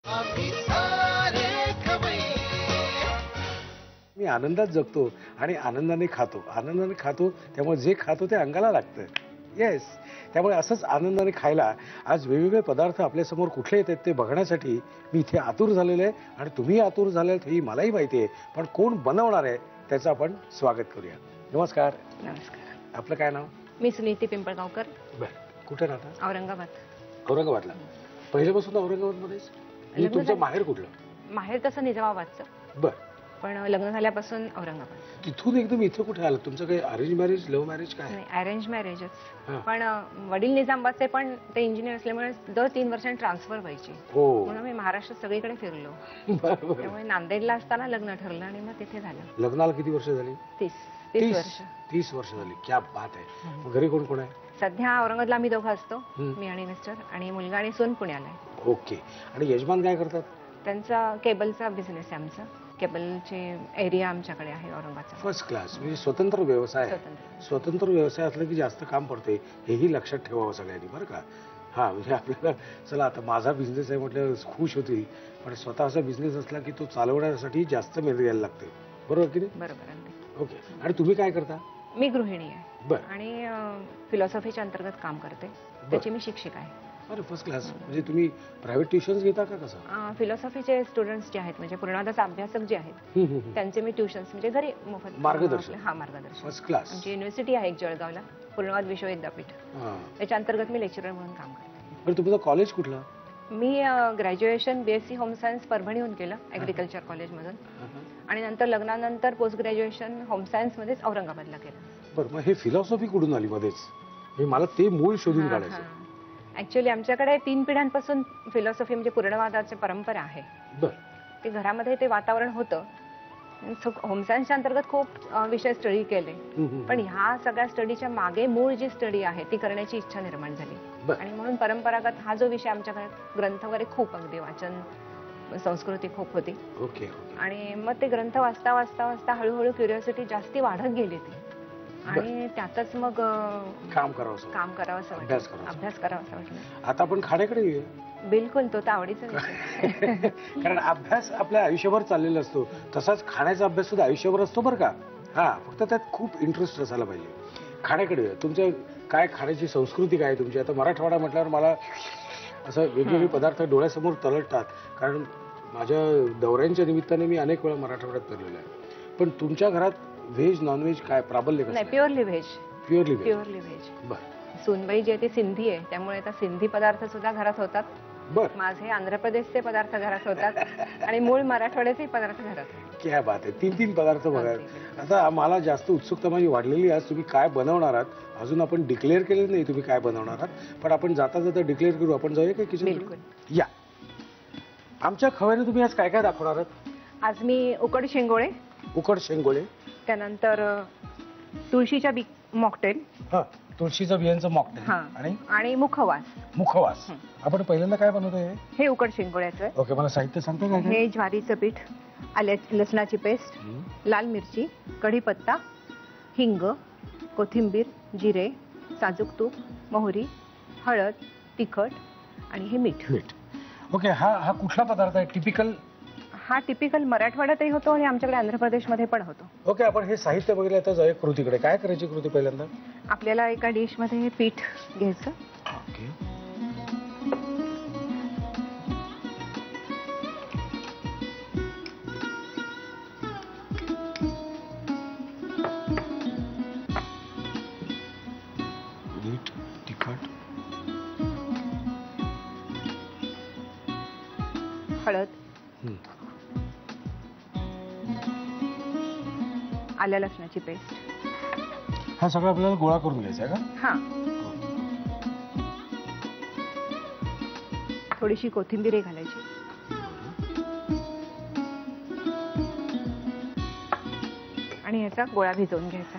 मी आनंदात जगतो आणि आनंदाने खातो त्यामुळे जे खातो ते अंगाला लागतं. येस, त्यामुळे असंच आनंदाने खायला आज वेगवेगळे पदार्थ आपल्यासमोर कुठले येतात ते बघण्यासाठी मी इथे आतुर झालेलो आहे आणि तुम्ही आतुर झाले हे मलाही माहिती आहे. पण कोण बनवणार आहे त्याचं आपण स्वागत करूया. नमस्कार. नमस्कार. आपलं काय नाव? मी सुनीती पिंपळगावकर. बरं, कुठे राहता? औरंगाबादला. पहिल्यापासून औरंगाबादमध्येच? आणि तुमचं माहेर कुठलं? माहेर तसं निजामाबादचं, बरं, पण लग्न झाल्यापासून औरंगाबाद. तिथून एकदम इथे कुठे आलं? तुमचं काही अरेंज मॅरेज, लव्ह मॅरेज काय? नाही, अरेंज मॅरेजच. पण वडील निजामाबादचे, पण ते इंजिनियर असल्यामुळे दर 3 वर्षांनी ट्रान्सफर व्हायची. म्हणून मी महाराष्ट्रात सगळीकडे फिरलो. त्यामुळे नांदेडला असताना लग्न ठरलं आणि मग तिथे झालं. लग्नाला किती वर्ष झाली? 30 वर्ष. 30 वर्ष झाली. क्या बात आहे. घरी कोण कोण आहे? सध्या औरंगाबादला आम्ही दोघं असतो, मी आणि मिस्टर, आणि मुलगा आणि सून पुण्याला आहे. ओके. आणि यजमान काय करतात? त्यांचा केबलचा बिझनेस आहे. आमचा केबलचे एरिया आमच्याकडे आहे औरंगाबादचा. First class. म्हणजे स्वतंत्र व्यवसाय. स्वतंत्र व्यवसाय असला की जास्त काम पडते, हेही लक्षात ठेवावं सगळ्यांनी, बरं का? हा, म्हणजे आपल्याला चला आता माझा बिझनेस आहे म्हटलं खुश होतील, पण स्वतःचा बिझनेस असला की तो चालवण्यासाठी जास्त मेहनत घ्यायला लागते, बरोबर की नाही? बरोबर. ओके. आणि तुम्ही काय करता? मी गृहिणी आहे. बरं. आणि फिलॉसॉफीच्या अंतर्गत काम करते. त्याची मी शिक्षिका आहे. अरे फर्स्ट क्लास. म्हणजे तुम्ही प्रायव्हेट ट्युशन्स घेता का कसं? फिलॉसॉफीचे स्टुडंट्स जे आहेत, म्हणजे पूर्णतः अभ्यासक जे आहेत, त्यांचे मी ट्युशन्स म्हणजे घरी मोफत मार्गदर्शन. हा, मार्गदर्शन. First class. आमची युनिव्हर्सिटी आहे एक जळगावला, पूर्णवाद विश्व विद्यापीठ. त्याच्या अंतर्गत मी लेक्चरर म्हणून काम करते. पण तुमचं कॉलेज कुठलं? मी ग्रॅज्युएशन BSc होम सायन्स परभणीहून केलं, ऍग्रिकल्चर कॉलेजमधून, आणि नंतर लग्नानंतर पोस्ट ग्रॅज्युएशन होम सायन्स मध्येच औरंगाबादला केलं. बरं, मग हे फिलॉसॉफी कुठून आली मध्येच? हे मला ते मूळ शोधून काढायचं. ऍक्च्युअली आमच्याकडे 3 पिढ्यांपासून फिलॉसॉफी म्हणजे पूर्णवादाची परंपरा आहे. ते घरामध्ये ते वातावरण होतं. होम सायन्सच्या अंतर्गत खूप विषय स्टडी केले, पण ह्या सगळ्या स्टडीच्या मागे मूळ जी स्टडी आहे ती करण्याची इच्छा निर्माण झाली. आणि म्हणून परंपरागत हा जो विषय आमच्याकडे, ग्रंथ वगैरे खूप, अगदी वाचन संस्कृती खूप होती. आणि मग ते ग्रंथ वाचता वाचता वाचता हळूहळू क्युरिओसिटी जास्ती वाढत गेली ती, आणि त्यातच मग काम करावं, अभ्यास करावा असं वाटलं. आता आपण खाण्याकडे येऊया. बिलकुल, तो तर आवडीचा विषय. कारण अभ्यास आपल्या आयुष्यभर चाललेला असतो, तसाच खाण्याचा अभ्यास सुद्धा आयुष्यभर असतो, बरं का? हा, फक्त त्यात खूप इंटरेस्ट असायला पाहिजे. खाण्याकडे तुमच्या काय खाण्याची संस्कृती काय तुमची? आता मराठवाडा म्हटल्यावर मला असं वेगवेगळे पदार्थ डोळ्यासमोर तळटतात, कारण माझ्या दौऱ्यांच्या निमित्ताने मी अनेक वेळा मराठवाड्यात फिरलेलो आहे. पण तुमच्या घरात व्हेज नॉनव्हेज काय प्राबल्य कसं? नाही, प्युअरली व्हेज. Purely veg. बरं. सूनबाई जी आहे ती सिंधी आहे, त्यामुळे आता सिंधी पदार्थ सुद्धा घरात होतात. बरं. माझे आंध्र प्रदेशचे पदार्थ घरात होतात आणि मूळ मराठवाड्याचे पदार्थ घरात. क्या बात आहे. 3 पदार्थ बघा. आता मला जास्त उत्सुकता माझी वाढलेली आहे, तुम्ही काय बनवणार आहात. अजून आपण डिक्लेअर केलेलं नाही तुम्ही काय बनवणार आहात, पण आपण जाता जाता डिक्लेअर करू. आपण जाऊया का किचन? या. आमच्या खव्याने तुम्ही आज काय काय दाखवणार आहात? आज मी उकड शेंगोळे, त्यानंतर तुळशीच्या मॉकटेल. तुळशीच्या बियांचं मॉकटेल आणि मुखवास. आपण पहिल्यांदा काय बनवतोय? हे उकड शेंगोळ्याचं. ओके, मला साहित्य सांगतो का? हे ज्वारीचं पीठ, लसणाची पेस्ट, लाल मिरची, कढीपत्ता, हिंग, कोथिंबीर, जिरे, साजूक तूप, मोहरी, हळद, तिखट आणि हे मीठ. ओके. हा कुठला पदार्थ आहे? टिपिकल? हा टिपिकल मराठवाड्यातही होतो आणि आमच्याकडे आंध्र प्रदेशमध्ये पण होतो. ओके, आपण हे साहित्य बघितलं. आता जाऊया कृतीकडे. काय करायची कृती? पहिल्यांदा आपल्याला एका डिश मध्ये हे पीठ घ्यायचं. ओके. मीठ, तिखट, हळद, आलं लसणाची पेस्ट. हा सगळं आपल्याला गोळा करून घ्यायचा आहे का? हा. थोडीशी कोथिंबीर घालायची. आणि याचा गोळा भिजवून घ्यायचा.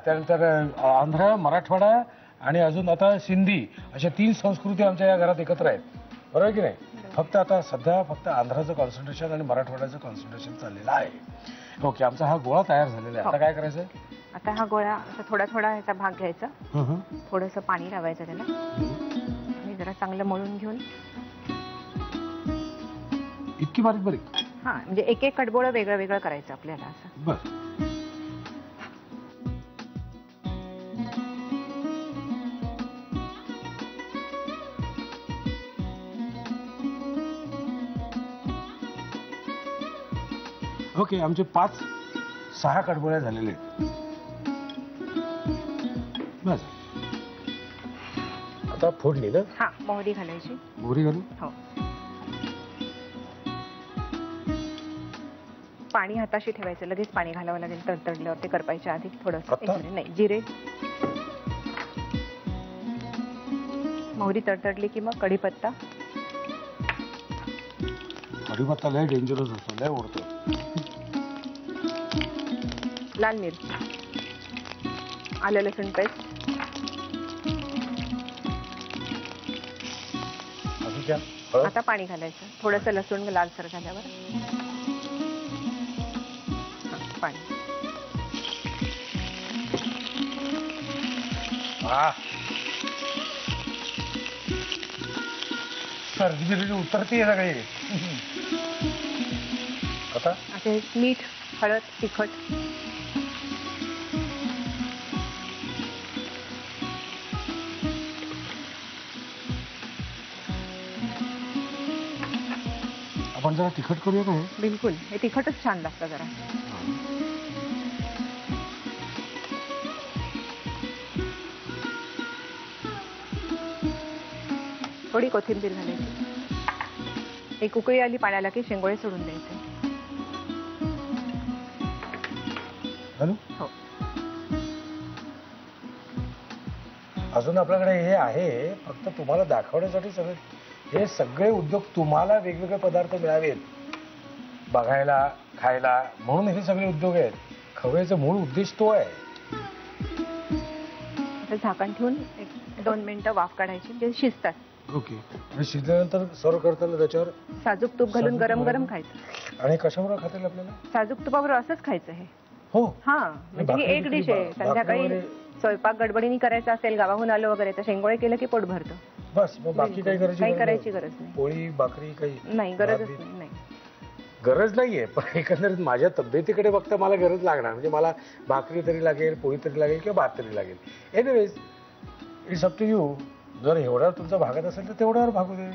त्यानंतर आंध्र, मराठवाडा आणि अजून आता सिंधी, अशा 3 संस्कृती आमच्या या घरात एकत्र आहेत, बरोबर की नाही? फक्त आता सध्या फक्त आंध्राचं कॉन्सन्ट्रेशन आणि मराठवाड्याचं कॉन्सन्ट्रेशन चाललेलं आहे. ओके, आमचा हा गोळा तयार झालेला आहे. आता काय करायचं? आता हा गोळा थोडा थोडा याचा भाग घ्यायचा, थोडंसं पाणी लावायचं त्याला आणि जरा चांगलं मळून घेऊन इतकी बारीक बारीक? हा, म्हणजे एक एक कडबोळं वेगळं वेगळं करायचं आपल्याला असं. बर. ओके, आमचे 5-6 कडबोळ्या झालेले आहेत. बस. आता फोडणी ना? हा, मोहरी घालायची. मोहरी घालू? हो. पाणी हाताशी ठेवायचं, लगेच पाणी घालावं लागेल तडतडल्यावर, ते करपायच्या आधी थोडंसं. नाही, जिरे. मोहरी तडतडली की मग कढीपत्ता. कढीपत्ता लय डेंजरस असतो, लय ओढतो. लाल मिरची, आलं लसूण पेस्ट. आता पाणी घालायचं, थोडंसं लसूण लालसर झाल्यावर पाणी. सर्दी उतरते सगळे. आता मीठ, हळद, तिखट. आपण जरा तिखट करूया का? बिलकुल, हे तिखटच छान लागतं जरा. थोडी कोथिंबीर घालायची. एक उकळी आली पाण्याला की शेंगोळे सोडून द्यायचे. हो. अजून आपल्याकडे हे आहे, फक्त तुम्हाला दाखवण्यासाठी सगळे हे सगळे उद्योग, तुम्हाला वेगवेगळे पदार्थ मिळावेत बघायला, खायला, म्हणून हे सगळे उद्योग आहेत. खवयचा मूळ उद्देश तो आहे. झाकण ठेवून 1-2 मिनिटं वाफ काढायची, म्हणजे शिजतात. ओके. आणि शिजल्यानंतर सर्व करताना त्याच्यावर साजूक तूप घालून गरम गरम खायचं. आणि कशावर खाता येईल आपल्याला? साजूक तुपावर असंच खायचं हे. हो. हा, म्हणजे ही एक डिश आहे. संध्याकाळी स्वयंपाक गडबडीने करायचा असेल, गावाहून आलो वगैरे, तर शेंगोळे केलं की पोट भरतं. बस, मग बाकी काही करायची गरज नाही. पोळी भाकरी काही नाही, गरजच नाही. गरज नाहीये, पण एकंदरीत माझ्या तब्येतीकडे बघता मला गरज लागणार. म्हणजे मला भाकरी तरी लागेल, पोळी तरी लागेल, किंवा भात तरी लागेल. Anyways, it's up to you. जर एवढ्यावर तुमचा भागत असेल तर तेवढ्यावर भागू दे.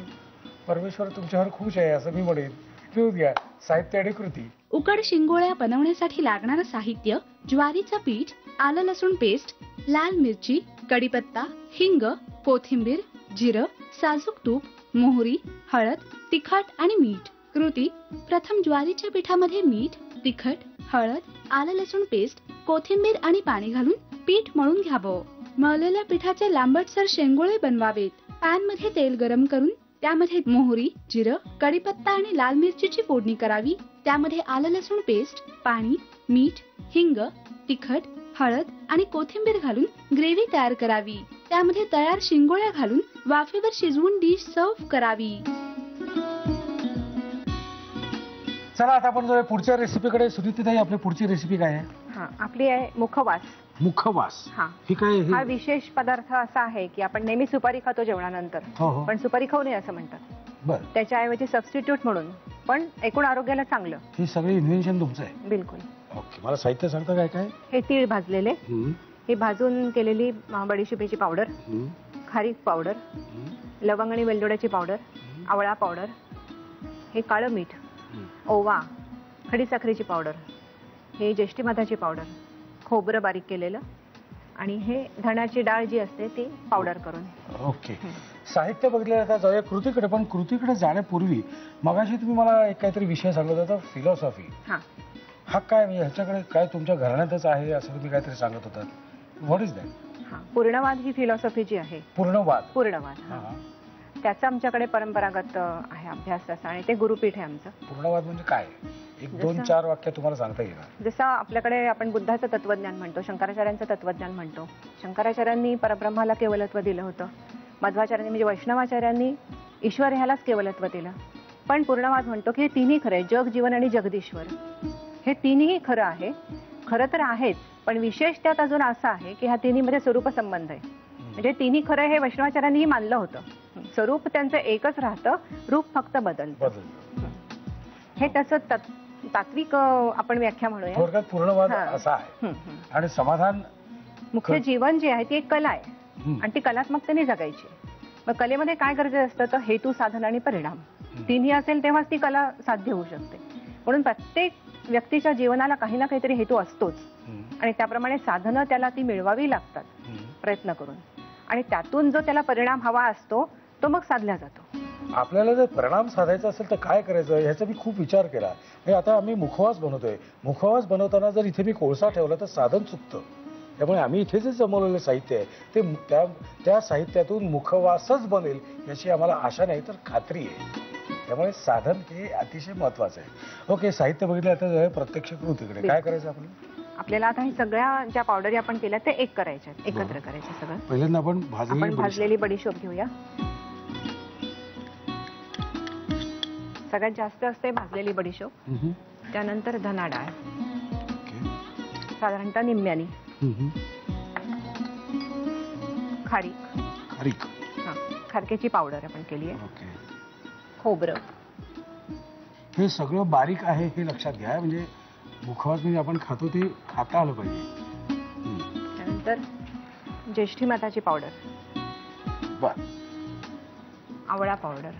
परमेश्वर तुमच्यावर खुश आहे असं मी म्हणेन. लिहून घ्या, साहित्य आणि कृती. उकड शिंगोळ्या बनवण्यासाठी लागणारं साहित्य: ज्वारीचं पीठ, आलं लसूण पेस्ट, लाल मिरची, कढीपत्ता, हिंग, कोथिंबीर, जिरं, साजूक तूप, मोहरी, हळद, तिखट आणि मीठ. कृती: प्रथम ज्वारीच्या पिठामध्ये मीठ, तिखट, हळद, आलं लसूण पेस्ट, कोथिंबीर आणि पाणी घालून पीठ मळून घ्यावं. मळलेल्या पिठाचे लांबटसर शेंगोळे बनवावेत. पॅन मध्ये तेल गरम करून त्यामध्ये मोहरी, जिरं, कढीपत्ता आणि लाल मिरचीची फोडणी करावी. त्यामध्ये आलं लसूण पेस्ट, पाणी, मीठ, हिंग, तिखट, हळद आणि कोथिंबीर घालून ग्रेव्ही तयार करावी. त्यामध्ये तयार शिंगोळ्या घालून वाफेवर शिजवून डिश सर्व्ह करावी. चला आता आपण जाऊया पुढच्या रेसिपीकडे. सुनीताताई, आपली पुढची रेसिपी काय आहे? हा, आपली आहे मुखवास. मुखवास. हा, ही काय? हा विशेष पदार्थ असा आहे की आपण नेहमी सुपारी खातो जेवणानंतर, पण सुपारी खाऊ नये असं म्हणतात. बरं. त्याच्याऐवजी सबस्टिट्यूट म्हणून, पण एकूण आरोग्याला चांगलं. ही सगळी इन्व्हेन्शन तुमचं आहे? बिलकुल. ओके, मला साहित्य सांगता काय काय? हे तीळ भाजलेले, ही भाजून केलेली बडीशेपीची पावडर, खारीक पावडर, लवंग आणि वेलदोड्याची पावडर, आवळा पावडर, हे काळं मीठ, ओवा, खडीसाखरेची पावडर, हे ज्येष्ठी मधाची पावडर, खोबरं बारीक केलेलं, आणि हे धण्याची डाळ जी असते ती पावडर करून. ओके, साहित्य बघितलं. आता जाऊया कृतीकडे. पण कृतीकडे जाण्यापूर्वी मगाशी तुम्ही मला एक काहीतरी विषय सांगत होता, फिलॉसॉफी. हा काय, म्हणजे ह्याच्याकडे काय तुमच्या घराण्यातच आहे असं तुम्ही काहीतरी सांगत होतात. What is that? पूर्णवाद ही फिलॉसॉफी जी आहे. पूर्णवाद त्याचा आमच्याकडे परंपरागत आहे अभ्यास तसा, आणि ते गुरुपीठ आहे आमचं. पूर्णवाद म्हणजे काय? 1-2-4 वाक्य तुम्हाला सांगता येईल? जसं आपल्याकडे आपण बुद्धाचं तत्वज्ञान म्हणतो, शंकराचार्यांचं तत्वज्ञान म्हणतो. शंकराचार्यांनी परब्रह्माला केवलत्व दिलं होतं. मध्वाचार्यांनी म्हणजे वैष्णवाचार्यांनी ईश्वर ह्यालाच केवलत्व दिलं. पण पूर्णवाद म्हणतो की हे तिन्ही खरं आहे, जग, जीवन आणि जगदीश्वर. हे तिन्ही खरं आहे. खरं तर आहेच, पण विशेष त्यात अजून असं आहे की ह्या तिन्हीमध्ये स्वरूप संबंध आहे. म्हणजे तिन्ही खरं हे वैष्णवाचार्यांनीही मानलं होतं. स्वरूप त्यांचं एकच राहतं, रूप फक्त बदलतं. हे त्याचं तात्विक आपण व्याख्या म्हणूया. थोडक्यात पूर्णवाद हा. असा आहे. हम्म. आणि समाधान मुख्य जीवन जे आहे ती एक कला आहे आणि ती कलात्मकतेने जगायची. मग कलेमध्ये काय गरजेचं असतं तर हेतू, साधन आणि परिणाम तिन्ही असेल तेव्हाच ती कला साध्य होऊ शकते. म्हणून प्रत्येक व्यक्तीच्या जीवनाला काही ना काहीतरी हेतू असतोच आणि त्याप्रमाणे साधनं त्याला ती मिळवावी लागतात प्रयत्न करून आणि त्यातून जो त्याला परिणाम हवा असतो तो मग साधला जातो. आपल्याला जर परिणाम साधायचा असेल तर काय करायचं ह्याचा मी खूप विचार केला. आता आम्ही मुखवास बनवतोय. मुखवास बनवताना जर इथे मी कोळसा ठेवला तर साधन चुकतं. त्यामुळे आम्ही इथे जे जमवलेलं साहित्य आहे ते त्या साहित्यातून मुखवासच बनेल याची आम्हाला आशा नाही तर खात्री आहे. त्यामुळे साधन हे अतिशय महत्वाचं आहे. ओके, साहित्य बघितलं. आता प्रत्यक्ष कृतीकडे काय करायचं आपल्याला आता हे सगळ्या ज्या पावडरी आपण केल्या ते एक करायच्या, एकत्र करायचं सगळं. पहिल्यांदा आपण भाजलेली बडीशोप घेऊया. सगळ्यात जास्त असते भाजलेली बडीशोप. त्यानंतर धना डाळ साधारणतः निम्म्यानी. खारीक खारकेची पावडर आपण केली आहे. खोबरं हे सगळं बारीक आहे हे लक्षात घ्या. म्हणजे मुखवास म्हणजे आपण खातो ते खाता आलं पाहिजे. त्यानंतर ज्येष्ठी मधाची पावडर. बर. आवळा पावडर.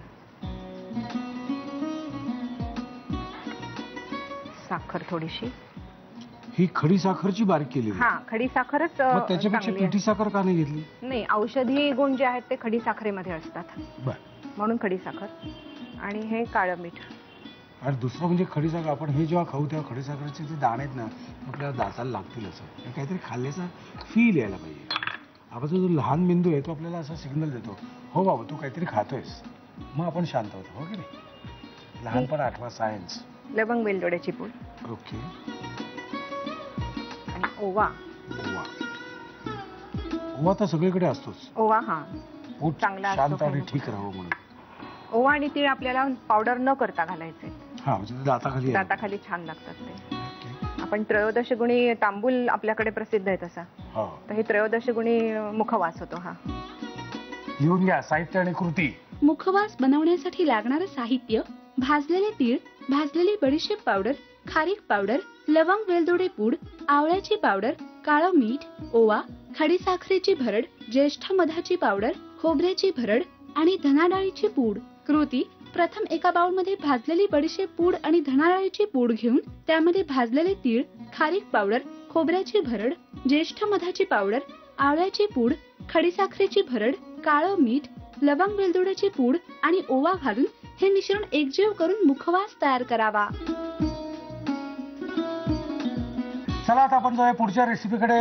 साखर थोडीशी. ही खडी साखरची बारीक केली. हा, खडी साखरच. त्याच्यापेक्षा पिठी साखर का नाही घेतली? नाही, औषधी गुण जे आहेत ते खडी साखरेमध्ये असतात. बर. म्हणून खडी साखर. आणि हे काळं मीठ. आणि दुसरं म्हणजे खडी साखर. आपण हे जेव्हा खाऊ तेव्हा खडी साखरचे जे दाणे आहेत ना आपल्याला दाताला लागतील. असं काहीतरी खाल्ल्याचा फील यायला पाहिजे. आपण जो लहान मेंदू आहे तो आपल्याला असा सिग्नल देतो, हो बाबा तू काहीतरी खातोयस, मग आपण शांत होतो. हो की नाही? लहानपण आठवा, सायन्स. लवंग, वेलदोड्याची पूड. ओके. आणि ओवा. ओवा तर सगळीकडे असतोच. ओवा हा पोट चांगला शांत आणि ठीक राहावं म्हणून. ओवा आणि तीळ आपल्याला पावडर न करता घालायचे. हा, म्हणजे दाताखाली छान लागतात ते. आपण त्रयोदश गुणी तांबूल आपल्याकडे प्रसिद्ध आहे तसा. तर हे त्रयोदश गुणी मुखवास होतो हा. लिहून घ्या साहित्य आणि कृती. मुखवास बनवण्यासाठी लागणारं साहित्य: भाजलेले तीळ, भाजलेली बडीशेप पावडर, खारीक पावडर, लवंग वेलदोडे पूड, आवळ्याची पावडर, काळं मीठ, ओवा, खडीसाखरेची भरड, ज्येष्ठ मधाची पावडर, खोबऱ्याची भरड आणि धनाडाळीची पूड. कृती: प्रथम एका बाउलमध्ये भाजलेली बडीशेप पूड आणि धनाडाळीची पूड घेऊन त्यामध्ये भाजलेले तीळ, खारीक पावडर, खोबऱ्याची भरड, ज्येष्ठ मधाची पावडर, आवळ्याची पूड, खडीसाखरेची भरड, काळं मीठ, लवंग वेलदोड्याची पूड आणि ओवा घालून हे मिश्रण एकजीव करून मुखवास तयार करावा. चला आता आपण जाऊया पुढच्या रेसिपीकडे.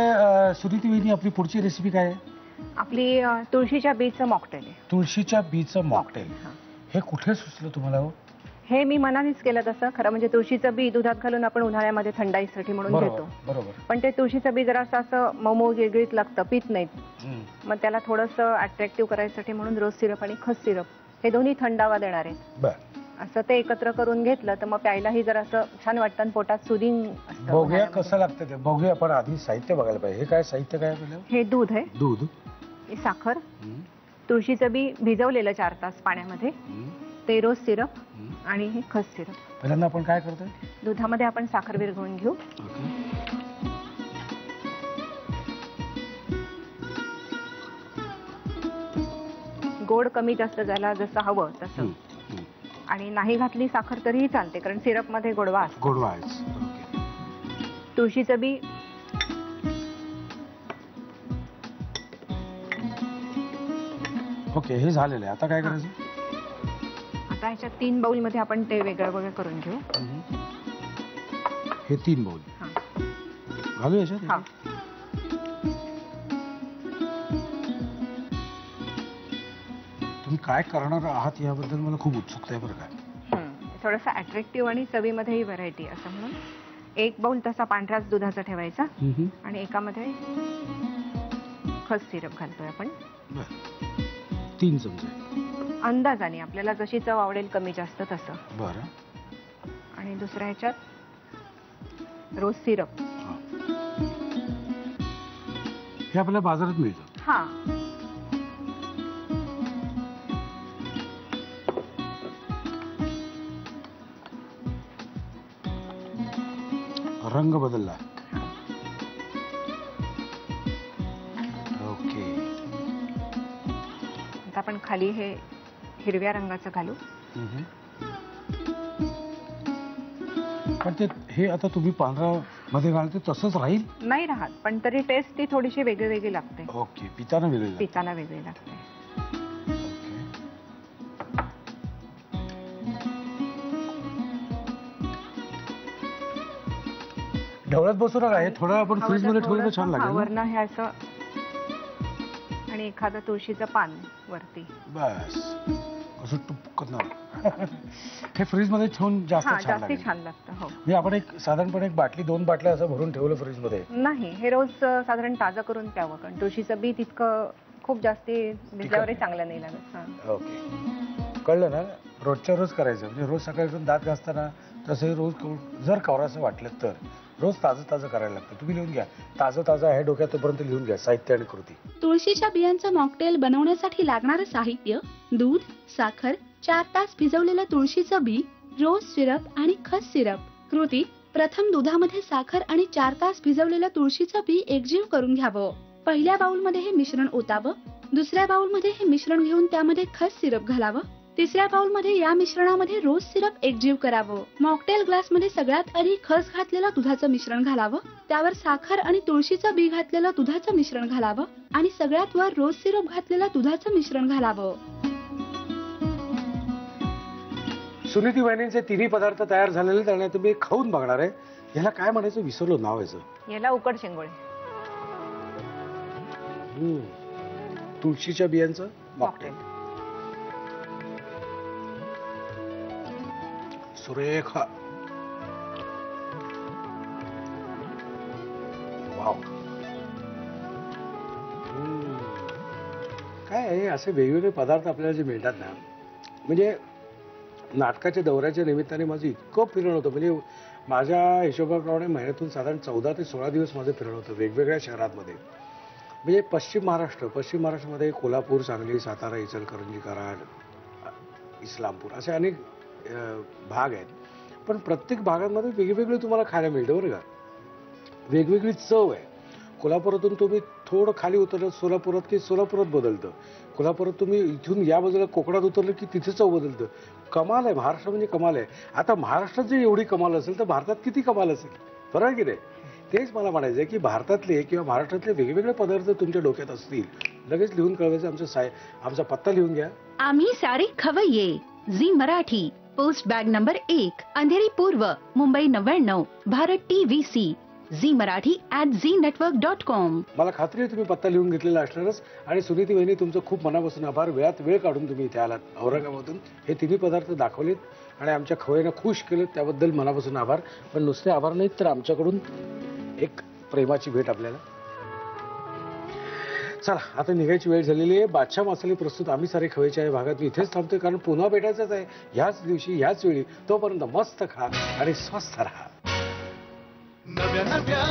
सुनीती वहिनी, आपली पुढची रेसिपी काय आहे? आपली तुळशीच्या बीचं मॉकटेल आहे. तुळशीच्या बीचं मॉकटेल. हे कुठे सुचलं तुम्हाला? हे मी मनानेच केलं तसं. खरं म्हणजे तुळशीचं बी दुधात घालून आपण उन्हाळ्यामध्ये थंडाईसाठी म्हणून घेतो. बरोबर. पण ते तुळशीचं बी जरा असं मऊ गिळगिळीत लागतं, पित नाहीत. मग त्याला थोडंसं अट्रॅक्टिव्ह करायसाठी म्हणून रोज सिरप आणि खस सिरप हे दोन्ही थंडावा देणार आहेत. असं ते एकत्र करून घेतलं तर मग प्यायलाही जरा असं छान वाटतं आणि पोटात सुदिंग असतं. बघूया कसं लागतं ते. बघूया. आपण आधी साहित्य बघायला पाहिजे. हे काय साहित्य काय आहे? हे दूध आहे. दूध, साखर, तुळशीचं बी भिजवलेलं 4 तास पाण्यामध्ये, ते रोज सिरप आणि हे खस सिरप. पहिल्यांदा आपण काय करतोय? दुधामध्ये आपण साखर विरघळून घेऊ. गोड कमी जास्त झाला जसं हवं तसं. आणि नाही घातली साखर तरीही चालते कारण सिरप मध्ये गोडवा असतो. तुळशीचं बी ओके. हे झालेलं आहे. आता काय करायचं? आता ह्याच्यात 3 बाउल मध्ये आपण ते वेगळं वेगळं करून घेऊ. हे 3 बाउल घालू याच्यात? तुम्ही काय करणार आहात याबद्दल मला खूप उत्सुकता आहे बरं का. थोडंसं अट्रॅक्टिव्ह आणि चवीमध्येही व्हरायटी असं म्हणून 1 बाउल तसा पांढऱ्याच दुधाचा ठेवायचा आणि एकामध्ये खस सिरप घालतोय आपण. 3 चमचे अंदाजाने आपल्याला जशी चव आवडेल कमी जास्त तसं. बरं. आणि दुसऱ्या ह्याच्यात रोज सिरप. हे आपल्याला बाजारात मिळतं. हा. रंग बदलला. ओके. आता आपण खाली हे हिरव्या रंगाचं घालू. पण ते हे आता तुम्ही पांढरा मध्ये घालते तसंच राहील? नाही राहत, पण तरी टेस्ट ती थोडीशी वेगळी वेगळी लागते. ओके. पिताना वेगळी लागते. पिताना वेगळी लागते. ढवळत बसू नका. हे थोडं आपण फ्रीज मध्ये ठेवलं तर छान लागेल. वरनं हे असं आणि एखादं तुळशीचं पान वरती. बस असं टुपकन. हे फ्रीज मध्ये ठेवून जास्त छान लागेल. छान लागतं. हो. मी आपण एक साधारणपणे एक बाटली 2 बाटल्या असं भरून ठेवलं फ्रीज मध्ये? नाही, हे रोज साधारण ताजं करून प्यावं, कारण तुळशीचं बी तितकं खूप जास्ती भिजल्यावरही चांगलं नाही लागत. ओके. कळलं ना. रोजच्या रोज करायचं. म्हणजे रोज सकाळी उठून दात घासताना तसंही रोज जर कवरासं वाटलं तर रोज ताजं ताजं करायला लागतं. तुम्ही लिहून घ्या. ताजं ताजं आहे डोक्यात तोपर्यंत लिहून घ्या साहित्य आणि कृती. तुळशीच्या बियांचं मॉकटेल बनवण्यासाठी लागणारं साहित्य: दूध, साखर, 4 तास भिजवलेलं तुळशीचं बी, रोज सिरप आणि खस सिरप. कृती: प्रथम दुधामध्ये साखर आणि 4 तास भिजवलेलं तुळशीचं बी एकजीव करून घ्यावं. पहिल्या बाउलमध्ये हे मिश्रण ओतावं. दुसऱ्या बाउलमध्ये हे मिश्रण घेऊन त्यामध्ये खस सिरप घालावं. तिसऱ्या बाउलमध्ये या मिश्रणामध्ये रोज सिरप एकजीव करावं. मॉकटेल ग्लासमध्ये सगळ्यात आधी खस घातलेलं दुधाचं मिश्रण घालावं. त्यावर साखर आणि तुळशीचं बी घातलेलं दुधाचं मिश्रण घालावं आणि सगळ्यात वर रोज सिरप घातलेलं दुधाचं मिश्रण घालावं. सुनीती वहिनींचे तिन्ही पदार्थ तयार झालेले त्याने तुम्ही खाऊन बघणार आहे. याला काय म्हणायचं विसरलो नाव याचं. याला उकड शेंगोळे. तुळशीच्या बियांचं मॉकटेल. सुरेख. वाव. काय आहे असे वेगवेगळे पदार्थ आपल्याला जे मिळतात ना, म्हणजे नाटकाच्या दौऱ्याच्या निमित्ताने माझं इतकं फिरण होतं. म्हणजे माझ्या हिशोबाप्रमाणे महिन्यातून साधारण 14 ते 16 दिवस माझं फिरण होतं वेगवेगळ्या शहरांमध्ये. म्हणजे पश्चिम महाराष्ट्रामध्ये कोल्हापूर, सांगली, सातारा, इचलकरंजी, कराड, इस्लामपूर असे अनेक भाग आहेत. पण प्रत्येक भागांमध्ये वेगवेगळे तुम्हाला खायला मिळतं बरं का. वेगवेगळी चव आहे. कोल्हापुरातून तुम्ही थोडं खाली उतरलं सोलापुरात की सोलापुरात बदलतं. कोल्हापुरात तुम्ही इथून या बाजूला कोकणात उतरलं की तिथे चव बदलतं. कमाल आहे. महाराष्ट्र म्हणजे कमाल आहे. आता महाराष्ट्रात जर एवढी कमाल असेल तर भारतात किती कमाल असेल. बरोबर की नाही. तेच मला म्हणायचं आहे की भारतातले किंवा महाराष्ट्रातले वेगवेगळे पदार्थ तुमच्या डोक्यात असतील लगेच लिहून कळवायचं. आमचा पत्ता लिहून घ्या. आम्ही सारे खवय्ये. Zee Marathi, post bag number 1, Andheri पूर्व, Mumbai 99, Bharat TVC. Zee marathi@znetwork.com. मला खात्री आहे तुम्ही पत्ता लिहून घेतलेला असणारच. आणि सुनीती वहिनी तुमचं खूप मनापासून आभार. वेळात वेळ काढून तुम्ही इथे आलात औरंगाबादून. हे तिन्ही पदार्थ दाखवलेत आणि आमच्या खवय्यांना खुश केलं त्याबद्दल मनापासून आभार. पण नुसते आभार नाहीत तर आमच्याकडून एक प्रेमाची भेट आपल्याला. चला आता निघायची वेळ झालेली आहे. बादशाह मसाले प्रस्तुत आम्ही सारे खवय्याच्या या भागात मी इथेच थांबतोय कारण पुन्हा भेटायचंच आहे ह्याच दिवशी ह्याच वेळी. तोपर्यंत मस्त खा आणि स्वस्थ राहा. नव्या नव्या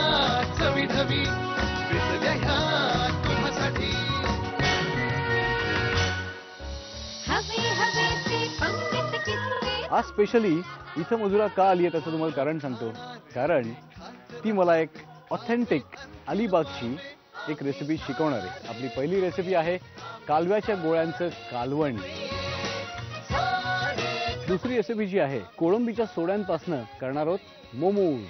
चवी ढवी विसरल्या ह्या तुम्हासाठी. आज स्पेशली इथं मधुरा का आली आहे त्याचं तुम्हाला कारण सांगतो. कारण ती मला एक ऑथेंटिक अलिबागची एक रेसिपी शिकवणार आहे. आपली पहिली रेसिपी आहे कालव्याच्या गोळ्यांचं कालवण. दुसरी रेसिपी जी आहे कोळंबीच्या सोड्यांपासून करणार आहोत मोमोज.